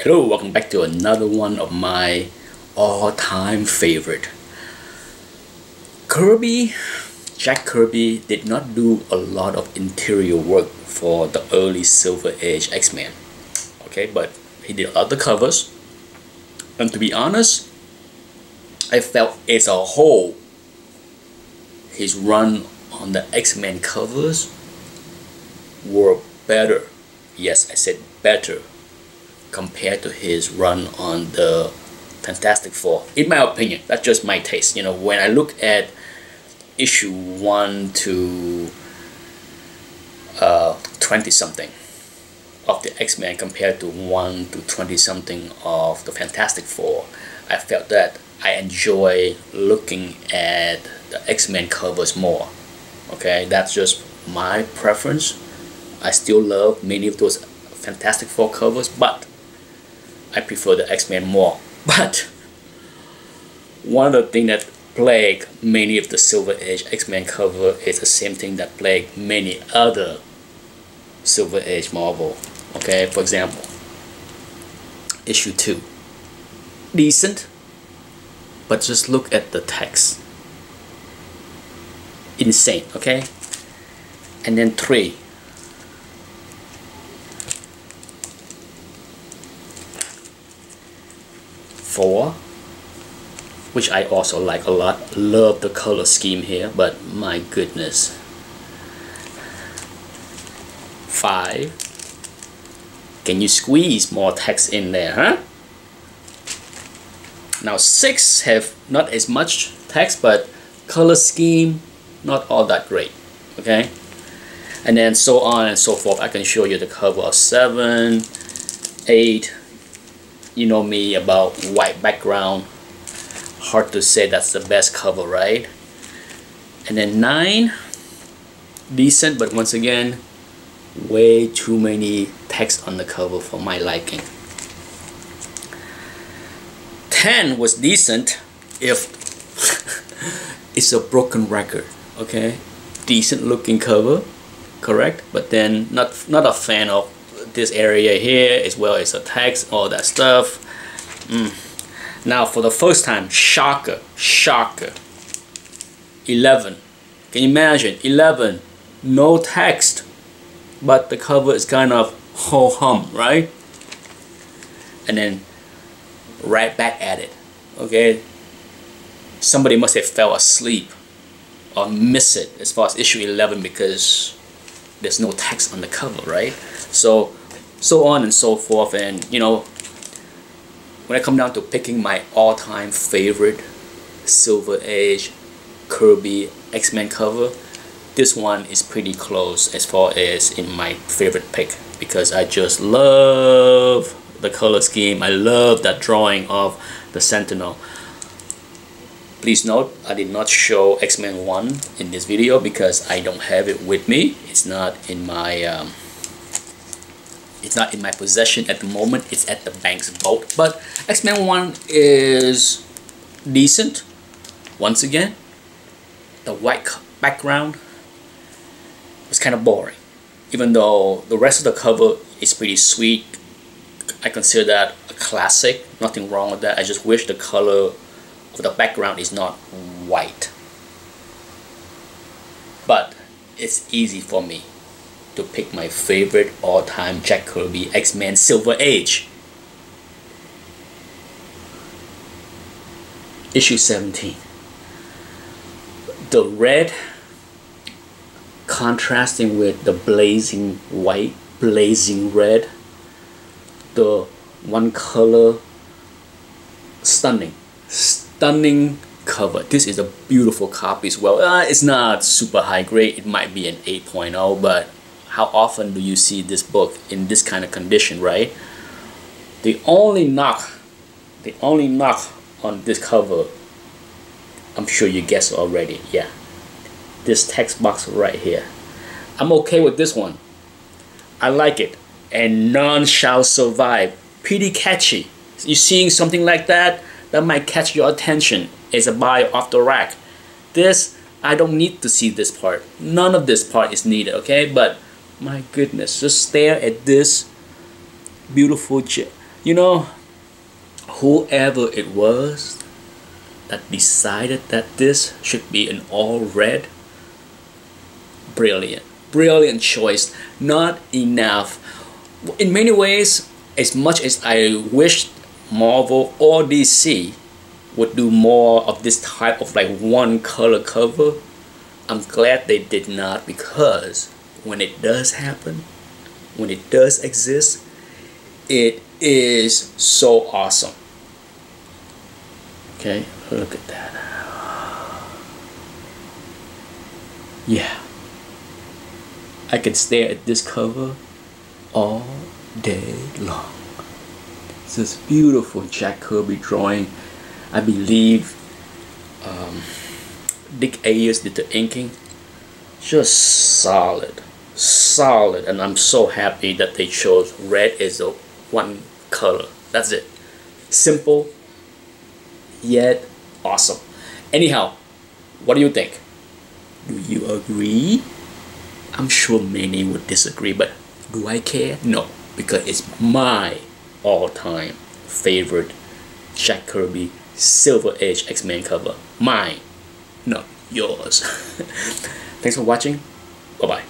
Hello, welcome back to another one of my all-time favorite. Jack Kirby did not do a lot of interior work for the early Silver Age X-Men. Okay, but he did a lot of the covers. And to be honest, I felt as a whole, his run on the X-Men covers were better. Yes, I said better compared to his run on the Fantastic Four. In my opinion, that's just my taste. You know, when I look at issue 1 to 20 something of the X-Men compared to 1 to 20 something of the Fantastic Four, I felt that I enjoy looking at the X-Men covers more. Okay, that's just my preference. I still love many of those Fantastic Four covers, but I prefer the X-Men more. But one of the things that plague many of the Silver Age X-Men cover is the same thing that plague many other Silver Age Marvel. Okay, for example, issue 2, decent, but just look at the text, insane. Okay, and then 3, which I also like a lot. Love the color scheme here, but my goodness. 5, can you squeeze more text in there, huh? Now 6 have not as much text, but color scheme not all that great. Okay, and then so on and so forth. I can show you the cover of 7, 8. You know me about white background, hard to say that's the best cover, right? And then 9, decent, but once again, way too many text on the cover for my liking. 10 was decent if it's a broken record. Okay, decent looking cover, correct, but then not a fan of this area here as well as the text, all that stuff. Now for the first time, shocker, 11. Can you imagine? 11, no text, but the cover is kind of ho-hum, right? And then right back at it. Okay, somebody must have fell asleep or missed it as far as issue 11 because there's no text on the cover, right? So on and so forth. And you know, when I come down to picking my all-time favorite Silver Age Kirby X-Men cover, this one is pretty close as far as in my favorite pick, because I just love the color scheme. I love that drawing of the Sentinel. Please note, I did not show X-Men 1 in this video because I don't have it with me. It's not in my possession at the moment. It's at the bank's vault. But X-Men 1 is decent. Once again, the white background was kind of boring, even though the rest of the cover is pretty sweet. I consider that a classic. Nothing wrong with that. I just wish the color of the background is not white. But it's easy for me to pick my favorite all-time Jack Kirby X-Men Silver Age. Issue 17. The red contrasting with the blazing white, blazing red. The one color, stunning cover. This is a beautiful copy as well. It's not super high grade. It might be an 8.0, but how often do you see this book in this kind of condition, right? The only knock on this cover, I'm sure you guessed already. Yeah, this text box right here. I'm okay with this one. I like it. And none shall survive. Pretty catchy. You seeing something like that might catch your attention as a buy off the rack. This, I don't need to see this part. None of this part is needed, okay? But my goodness, just stare at this beautiful You know, whoever it was that decided that this should be an all red, brilliant choice. Not enough. In many ways, as much as I wish Marvel or DC would do more of this type of like one color cover, I'm glad they did not, because when it does happen, when it does exist, it is so awesome. Okay, look at that. Yeah, I could stare at this cover all day long. It's this beautiful Jack Kirby drawing. I believe Dick Ayers did the inking. Just solid, and I'm so happy that they chose red as the one color. That's it. Simple yet awesome. Anyhow, what do you think? Do you agree? I'm sure many would disagree, but do I care? No, because it's my all-time favorite Jack Kirby Silver Age X-Men cover. Mine, not yours. Thanks for watching. Bye-bye.